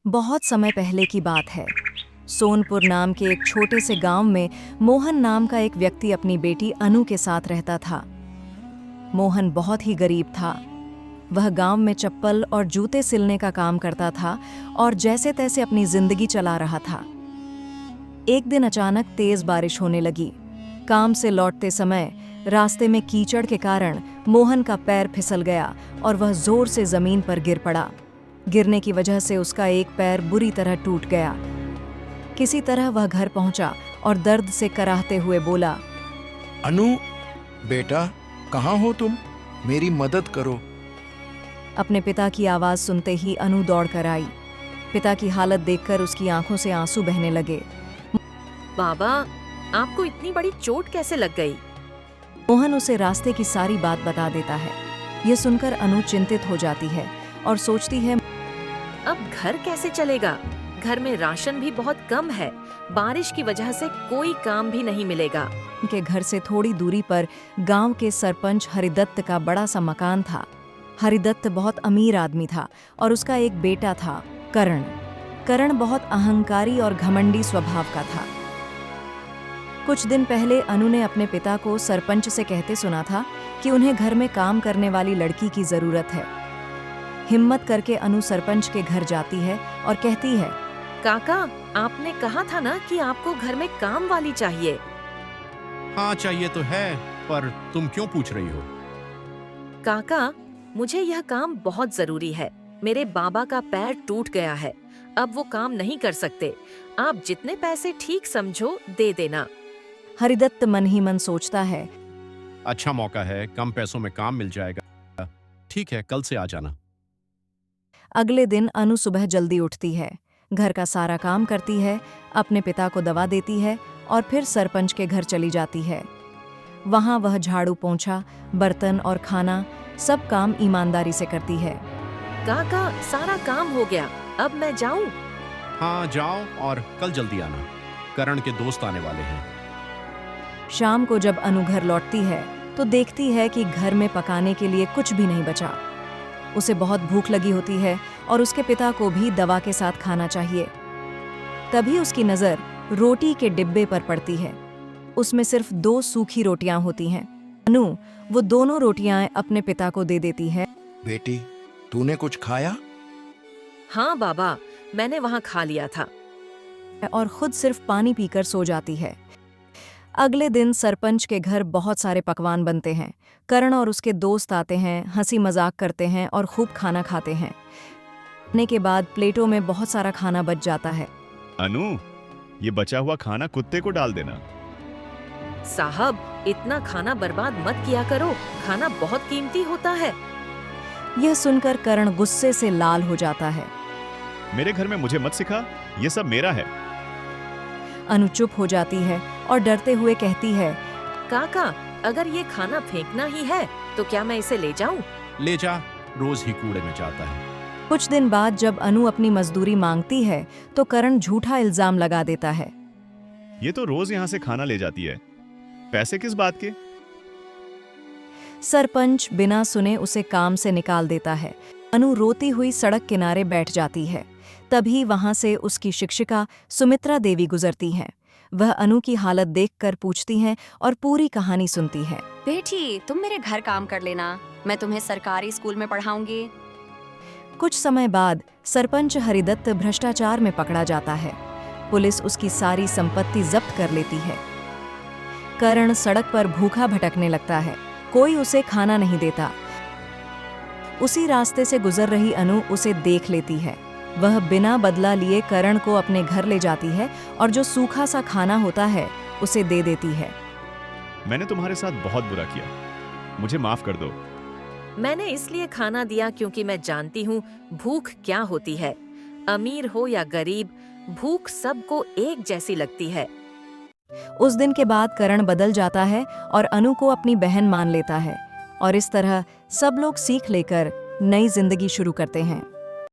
बहुत समय पहले की बात है। सोनपुर नाम के एक छोटे से गांव में मोहन नाम का एक व्यक्ति अपनी बेटी अनु के साथ रहता था। मोहन बहुत ही गरीब था। वह गांव में चप्पल और जूते सिलने का काम करता था और जैसे तैसे अपनी जिंदगी चला रहा था। एक दिन अचानक तेज बारिश होने लगी। काम से लौटते समय रास्ते में कीचड़ के कारण मोहन का पैर फिसल गया और वह जोर से जमीन पर गिर पड़ा। गिरने की वजह से उसका एक पैर बुरी तरह टूट गया। किसी तरह वह घर पहुंचा और दर्द से कराहते हुए बोला, अनु, बेटा, कहाँ हो तुम? मेरी मदद करो। अपने पिता की आवाज सुनते ही अनु दौड़ कर आई। पिता की हालत देखकर उसकी आंखों से आंसू बहने लगे। बाबा, आपको इतनी बड़ी चोट कैसे लग गई? मोहन उसे रास्ते की सारी बात बता देता है। यह सुनकर अनु चिंतित हो जाती है और सोचती है, अब घर कैसे चलेगा? घर में राशन भी बहुत कम है। बारिश की वजह से कोई काम भी नहीं मिलेगा। उनके घर से थोड़ी दूरी पर गांव के सरपंच हरिदत्त का बड़ा सा मकान था। हरिदत्त बहुत अमीर आदमी था और उसका एक बेटा था, करण। करण बहुत अहंकारी और घमंडी स्वभाव का था। कुछ दिन पहले अनु ने अपने पिता को सरपंच से कहते सुना था कि उन्हें घर में काम करने वाली लड़की की जरूरत है। हिम्मत करके अनु सरपंच के घर जाती है और कहती है, काका, आपने कहा था ना कि आपको घर में काम वाली चाहिए। हाँ, चाहिए तो है, पर तुम क्यों पूछ रही हो? काका, मुझे यह काम बहुत जरूरी है। मेरे बाबा का पैर टूट गया है। अब वो काम नहीं कर सकते। आप जितने पैसे ठीक समझो दे देना। हरिदत्त मन ही मन सोचता है, अच्छा मौका है, कम पैसों में काम मिल जाएगा। ठीक है, कल से आ जाना। अगले दिन अनु सुबह जल्दी उठती है, घर का सारा काम करती है, अपने पिता को दवा देती है और फिर सरपंच के घर चली जाती है। वहां वह झाड़ू पोंछा, बर्तन और खाना सब काम ईमानदारी से करती है। काका, सारा काम हो गया। अब मैं जाऊं? हाँ, जाओ और कल जल्दी आना। करण के दोस्त आने वाले हैं। शाम को जब अनु घर लौटती है तो देखती है कि घर में पकाने के लिए कुछ भी नहीं बचा। उसे बहुत भूख लगी होती है और उसके पिता को भी दवा के साथ खाना चाहिए। तभी उसकी नज़र रोटी के डिब्बे पर पड़ती है। उसमें सिर्फ 2 सूखी रोटियां होती हैं। अनु वो दोनों रोटियां अपने पिता को दे देती है। बेटी, तूने कुछ खाया? हाँ बाबा, मैंने वहाँ खा लिया था। और खुद सिर्फ पानी पीकर सो जाती है। अगले दिन सरपंच के घर बहुत सारे पकवान बनते हैं। करण और उसके दोस्त आते हैं, हंसी मजाक करते हैं और खूब खाना खाते हैं। खाने के बाद प्लेटों में बहुत सारा खाना बच जाता है। अनु, ये बचा हुआ खाना कुत्ते को डाल देना। साहब, इतना खाना बर्बाद मत किया करो। खाना बहुत कीमती होता है। यह सुनकर करण गुस्से से लाल हो जाता है। मेरे घर में मुझे मत सिखा, ये सब मेरा है। अनु चुप हो जाती है और डरते हुए कहती है, काका, अगर ये खाना फेंकना ही है तो क्या मैं इसे ले जाऊं? ले जा, रोज ही कूड़े में जाता है। कुछ दिन बाद जब अनु अपनी मजदूरी मांगती है तो करण झूठा इल्जाम लगा देता है। ये तो रोज यहाँ से खाना ले जाती है। पैसे किस बात के? सरपंच बिना सुने उसे काम से निकाल देता है। अनु रोती हुई सड़क किनारे बैठ जाती है। तभी वहां से उसकी शिक्षिका सुमित्रा देवी गुजरती हैं। वह अनु की हालत देखकर पूछती हैं और पूरी कहानी सुनती है। बेटी, तुम मेरे घर काम कर लेना, मैं तुम्हें सरकारी स्कूल में पढ़ाऊंगी। कुछ समय बाद सरपंच हरिदत्त भ्रष्टाचार में पकड़ा जाता है। पुलिस उसकी सारी संपत्ति जब्त कर लेती है। करण सड़क पर भूखा भटकने लगता है। कोई उसे खाना नहीं देता। उसी रास्ते से गुजर रही अनु उसे देख लेती है। वह बिना बदला लिए करण को अपने घर ले जाती है और जो सूखा सा खाना होता है उसे दे देती है। मैंने तुम्हारे साथ बहुत बुरा किया, मुझे माफ कर दो। मैंने इसलिए खाना दिया क्योंकि मैं जानती हूँ भूख क्या होती है। अमीर हो या गरीब, भूख सबको एक जैसी लगती है। उस दिन के बाद करण बदल जाता है और अनु को अपनी बहन मान लेता है और इस तरह सब लोग सीख लेकर नई जिंदगी शुरू करते हैं।